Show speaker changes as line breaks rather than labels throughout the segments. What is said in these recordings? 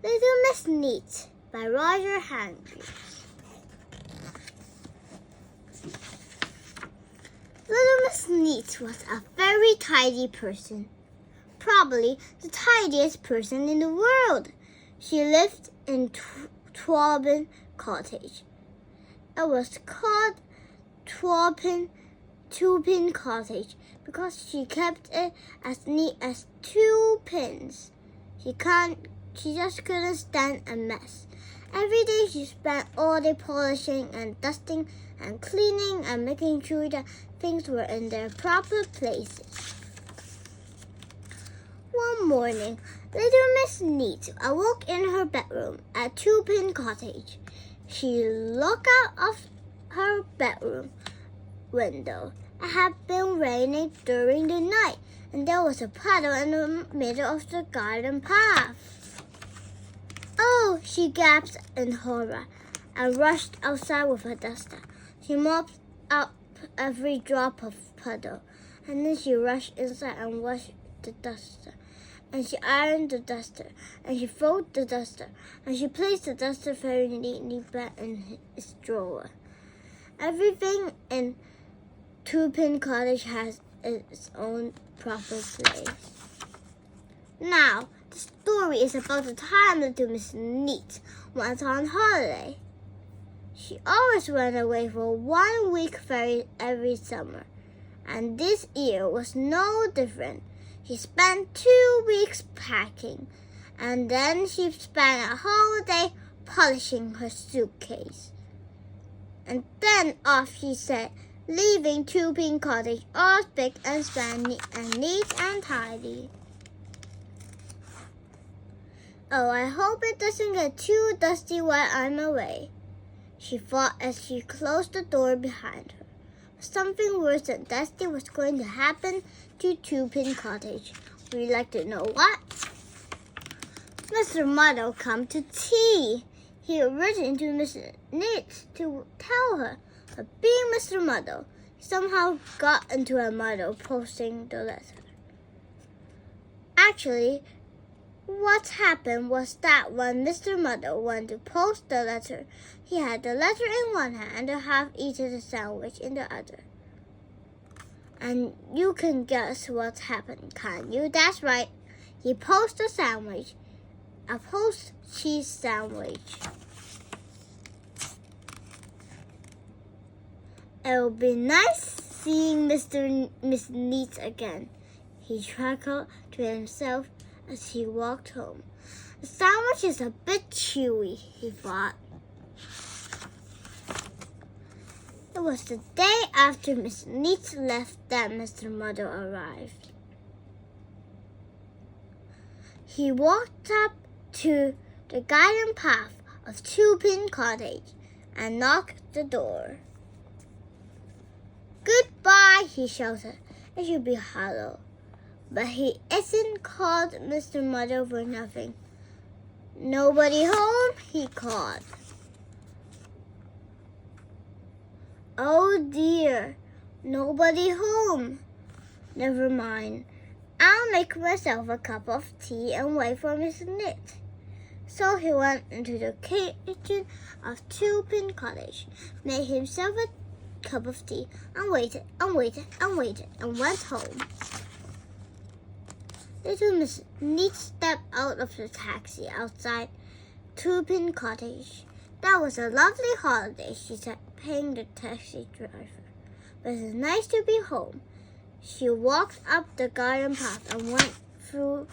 Little Miss Neat by Roger Andrews. Little Miss Neat was a very tidy person, probably the tidiest person in the world. She lived in Twelpin Cottage. It was called Twelpin Cottage because she kept it as neat as 2 pins. She just couldn't stand a mess. Every day she spent all day polishing and dusting and cleaning and making sure that things were in their proper places. One morning, Little Miss Neat awoke in her bedroom at Twelpin Cottage. She looked out of her bedroom window. It had been raining during the night, and there was a puddle in the middle of the garden path. "Oh!" she gasped in horror and rushed outside with a duster. She mopped up every drop of puddle, and then she rushed inside and washed the duster. And she ironed the duster, and she folded the duster, and she placed the duster very neatly back in its drawer. Everything in Twelpin Cottage has its own proper place. Now, the story is about the time Little Miss Neat went on holiday. She always went away for 1 week every summer, and this year was no different. She spent 2 weeks packing, and then she spent a whole day polishing her suitcase. And then off she set, leaving Twelpin Cottage all spick and span and neat and tidy. "Oh, I hope it doesn't get too dusty while I'm away," she thought as she closed the door behind her. Something worse than dusty was going to happen to Twelpin Cottage. Would you like to know what? Mr. Muddle come to tea. He had written to Miss Neat to tell her, but being Mr. Muddle, he somehow got into a muddle posting the letter. Actually, what happened was that when Mr. Muddle went to post the letter, he had the letter in one hand and the half-eaten sandwich in the other. And you can guess what happened, can't you? That's right. He posted a sandwich, a post cheese sandwich. "It'll be nice seeing Miss Neat again," he chuckled to himself as he walked home. "The sandwich is a bit chewy," he thought. It was the day after Miss Neat left that Mr. Muddle arrived. He walked up to the garden path of Twelpin Cottage and knocked the door. "Goodbye," he shouted. "It should be hollow. But he isn't called Mr. Muddle for nothing. Nobody home?" he called. "Oh dear, nobody home. Never mind. I'll make myself a cup of tea and wait for Miss Neat." So he went into the kitchen of Twelpin Cottage, made himself a cup of tea, and waited and waited and waited, and went home. Little Miss Neat stepped out of the taxi outside Twelpin Cottage. "That was a lovely holiday," she said, paying the taxi driver. "But it's nice to be home." She walked up the garden path and went through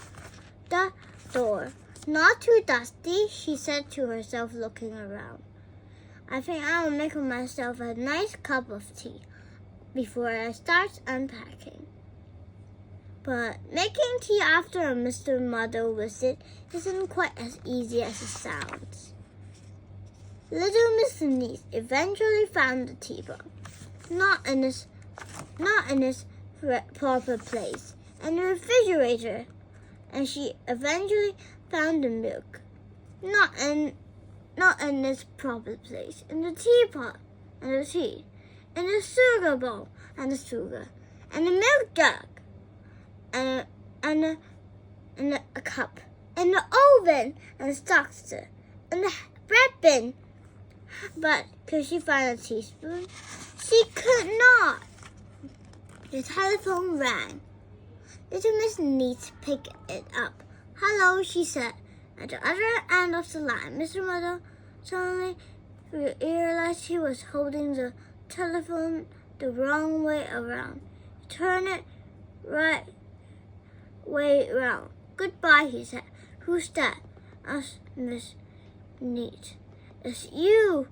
the door. "Not too dusty," she said to herself, looking around. "I think I'll make myself a nice cup of tea before I start unpacking." But making tea after a Mr. Muddle visit isn't quite as easy as it sounds. Little Miss Neat eventually found the teapot, not in its proper place, and the refrigerator, and she eventually found the milk, not in its proper place, in the teapot, and the tea, and the sugar bowl, and the sugar, and the milk jug, and a cup, in the oven and stalked it in the bread bin. But could she find a teaspoon? She could not. The telephone rang. Little Miss Neat picked it up. "Hello," she said. At the other end of the line, Mr. Muddle suddenly realized he was holding the telephone the wrong way around. He turned it right way round. "Goodbye," he said. "Who's that?" asked Miss Neat. "It's you,"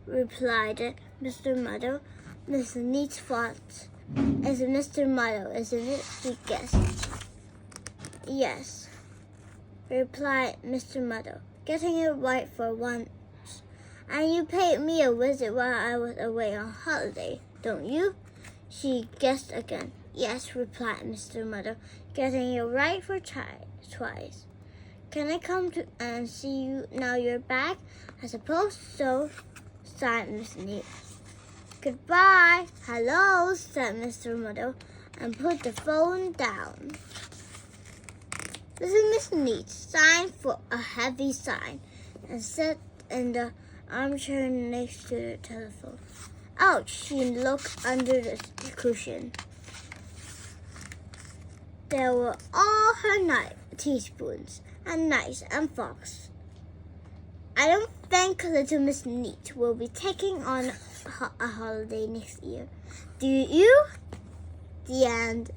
replied Mr. Muddle. Miss Neat thought, "It's Mr. Muddle, isn't it?" she guessed. "Yes," replied Mr. Muddle, "getting it right for once. And you paid me a visit while I was away on holiday, don't you?" She guessed again. "Yes," replied Mr. Muddle, "getting it right for twice. Can I come to and see you now you're back?" "I suppose so," sighed Miss Neat. "Goodbye." "Hello," said Mr. Muddle, and put the phone down. Little Miss Neat signed for a heavy sign and sat in the armchair next to the telephone. Ouch! She looked under the cushion. There were all her teaspoons and knives and forks. I don't think Little Miss Neat will be taking on a holiday next year. Do you? The end.